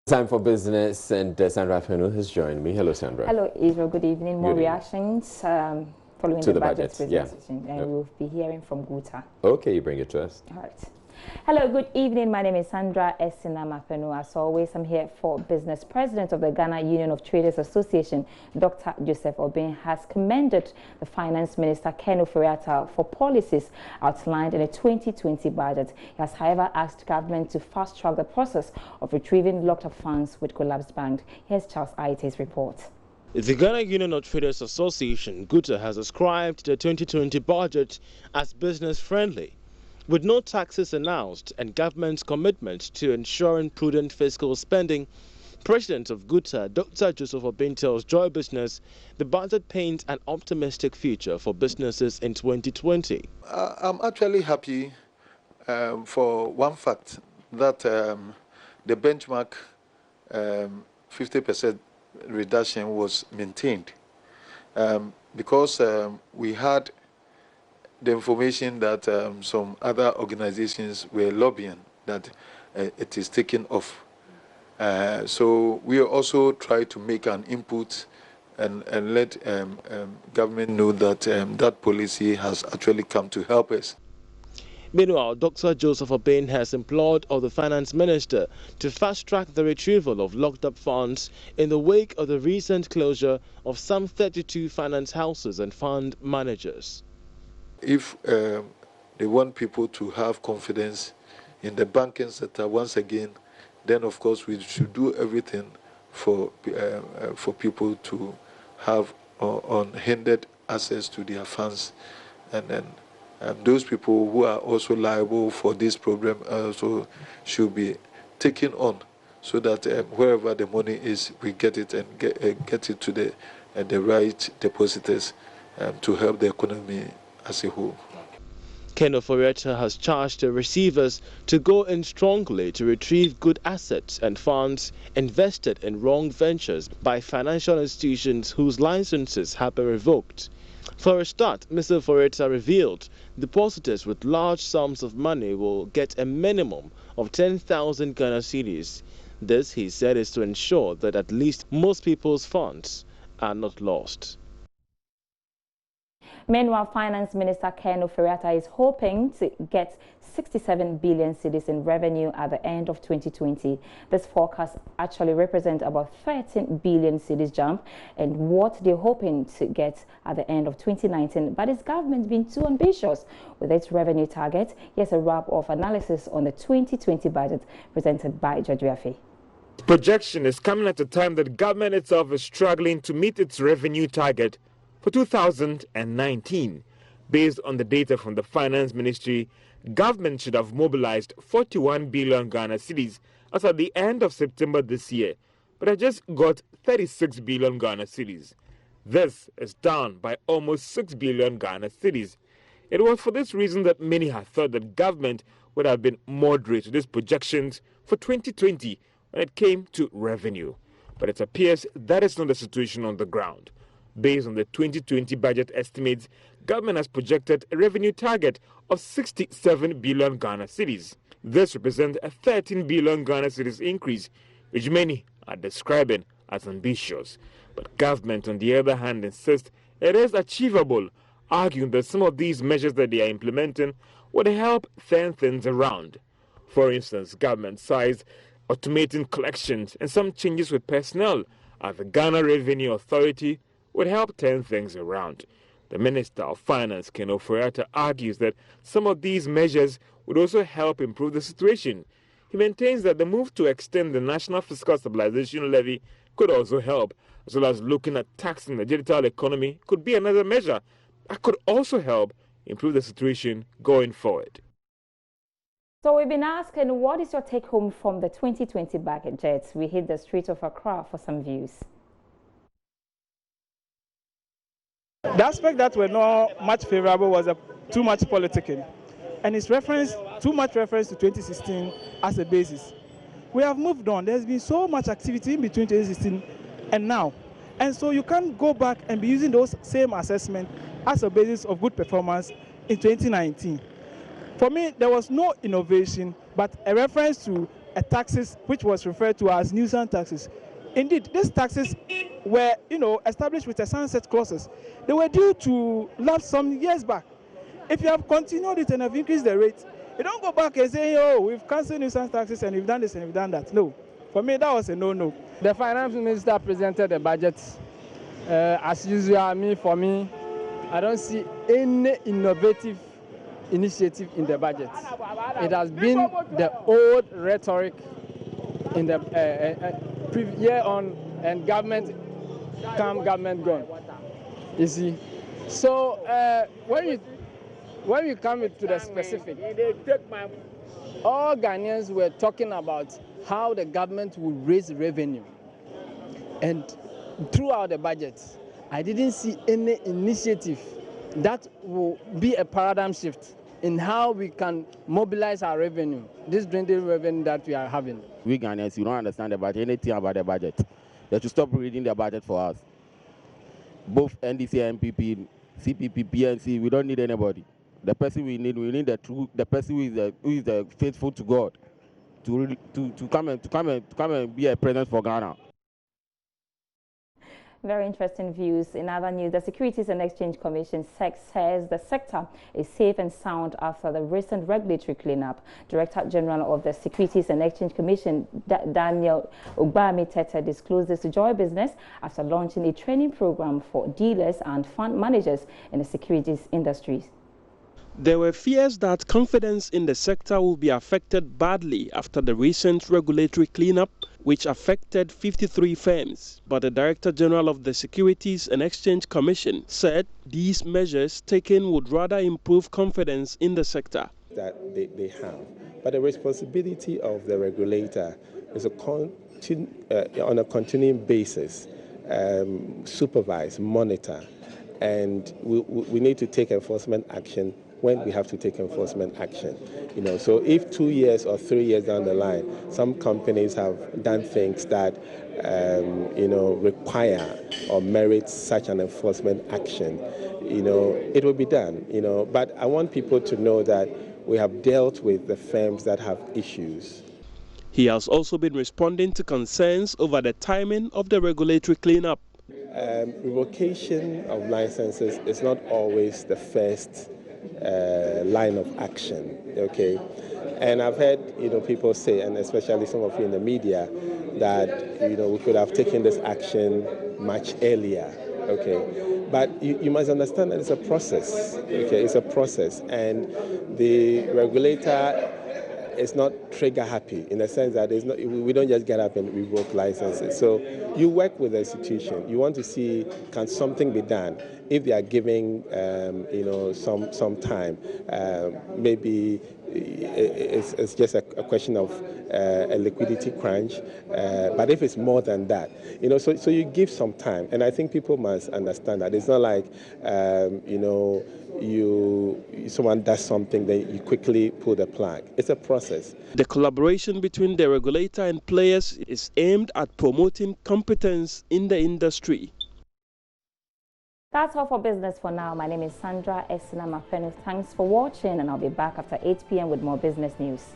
Time for business, and Sandra Fenu has joined me. Hello, Sandra. Hello, Israel. Good evening. More Good evening. reactions following To the the budget budget, presentation, yeah. and we'll be hearing from Guta. Okay, you bring it to us. All right. Hello, good evening. My name is Sandra Mafenu. As always, I'm here for business. President of the Ghana Union of Traders Association, Dr. Joseph Obeng, has commended the Finance Minister Ken Ofori-Atta for policies outlined in the 2020 budget. He has, however, asked government to fast-track the process of retrieving locked-up funds with collapsed banks. Here's Charles Aite's report. The Ghana Union of Traders Association, GUTA, has described the 2020 budget as business-friendly, with no taxes announced and government's commitment to ensuring prudent fiscal spending. President of GUTA, Dr. Joseph Obeng, tells Joy Business the budget paints an optimistic future for businesses in 2020. I'm actually happy for one fact, that the benchmark 50% reduction was maintained, because we had the information that some other organizations were lobbying that it is taken off. So we also try to make an input and let government know that that policy has actually come to help us. Meanwhile, Dr. Joseph Obeng has implored of the Finance Minister to fast-track the retrieval of locked-up funds in the wake of the recent closure of some 32 finance houses and fund managers. If they want people to have confidence in the banking sector once again, then of course we should do everything for people to have unhindered access to their funds, and then those people who are also liable for this program also should be taken on, so that wherever the money is, we get it and get it to the right depositors to help the economy as a whole. Ken Ofori-Atta has charged the receivers to go in strongly to retrieve good assets and funds invested in wrong ventures by financial institutions whose licenses have been revoked. For a start, Mr. Ofori-Atta revealed depositors with large sums of money will get a minimum of 10,000 Ghana cedis. This, he said, is to ensure that at least most people's funds are not lost. Meanwhile, Finance Minister Ken Ofori-Atta is hoping to get 67 billion cedis in revenue at the end of 2020. This forecast actually represents about 13 billion cedis jump and what they're hoping to get at the end of 2019. But is government being too ambitious with its revenue target? Here's a wrap of analysis on the 2020 budget presented by Judge Yafi. Projection is coming at a time that government itself is struggling to meet its revenue target for 2019. Based on the data from the Finance Ministry, government should have mobilized 41 billion Ghana cedis as at the end of September this year, but has just got 36 billion Ghana cedis. This is down by almost 6 billion Ghana cedis. It was for this reason that many had thought that government would have been moderate with its projections for 2020 when it came to revenue. But it appears that is not the situation on the ground. Based on the 2020 budget estimates, government has projected a revenue target of 67 billion Ghana cedis. This represents a 13 billion Ghana cedis increase, which many are describing as ambitious. But government, on the other hand, insists it is achievable, arguing that some of these measures that they are implementing would help turn things around. For instance, government sized automating collections and some changes with personnel at the Ghana Revenue Authority would help turn things around. The Minister of Finance, Ken Ofori-Atta, argues that some of these measures would also help improve the situation. He maintains that the move to extend the National Fiscal Stabilization Levy could also help, as well as looking at taxing the digital economy could be another measure that could also help improve the situation going forward. So we've been asking, what is your take home from the 2020 budget? We hit the streets of Accra for some views. The aspect that were not much favorable was too much politicking, and it's too much reference to 2016 as a basis. We have moved on. There's been so much activity in between 2016 and now, and so you can't go back and be using those same assessments as a basis of good performance in 2019. For me, there was no innovation, but a reference to taxes which was referred to as nuisance taxes. Indeed, these taxes were, established with a sunset clauses. They were due to lapse some years back. If you have continued it and have increased the rate, you don't go back and say, oh, we've cancelled nuisance taxes and we've done this and we've done that. No. For me, that was a no-no. The finance minister presented the budget. As usual, for me, I don't see any innovative initiative in the budget. It has been the old rhetoric in the year on, and government come, government gone. You see, so when you come to the specific, all Ghanaians were talking about how the government will raise revenue, and throughout the budget, I didn't see any initiative that will be a paradigm shift in how we can mobilize our revenue, this dwindling revenue that we are having. We Ghanaians, you don't understand about anything about the budget. They should stop reading the budget for us. Both NDC, MPP, CPP, PNC, we don't need anybody. The person we need the person who is faithful to God to come and be a presence for Ghana. Very interesting views. In other news, the Securities and Exchange Commission (SEC) says the sector is safe and sound after the recent regulatory cleanup. Director General of the Securities and Exchange Commission, Daniel Ogbami-Tete, disclosed this to Joy Business after launching a training program for dealers and fund managers in the securities industries. There were fears that confidence in the sector will be affected badly after the recent regulatory cleanup, which affected 53 firms. But the Director General of the Securities and Exchange Commission said these measures taken would rather improve confidence in the sector. That they have. But the responsibility of the regulator is on a continuing basis, supervise, monitor, and we need to take enforcement action when we have to take enforcement action. So if 2 years or 3 years down the line, some companies have done things that require or merit such an enforcement action, it will be done. But I want people to know that we have dealt with the firms that have issues. He has also been responding to concerns over the timing of the regulatory cleanup. Revocation of licenses is not always the first line of action, okay? And I've heard, people say, and especially some of you in the media, that, we could have taken this action much earlier, okay? But you must understand that it's a process, okay? It's a process, and the regulator is not trigger happy in the sense that we don't just get up and revoke licenses. So you work with the institution. You want to see, can something be done? If they are giving, some time, maybe it's just a question of a liquidity crunch. But if it's more than that, so you give some time. And I think people must understand that it's not like, someone does something, then you quickly pull the plug. It's a process. The collaboration between the regulator and players is aimed at promoting competence in the industry. That's all for business for now. My name is Sandra Esina Mafenu. Thanks for watching, and I'll be back after 8 p.m. with more business news.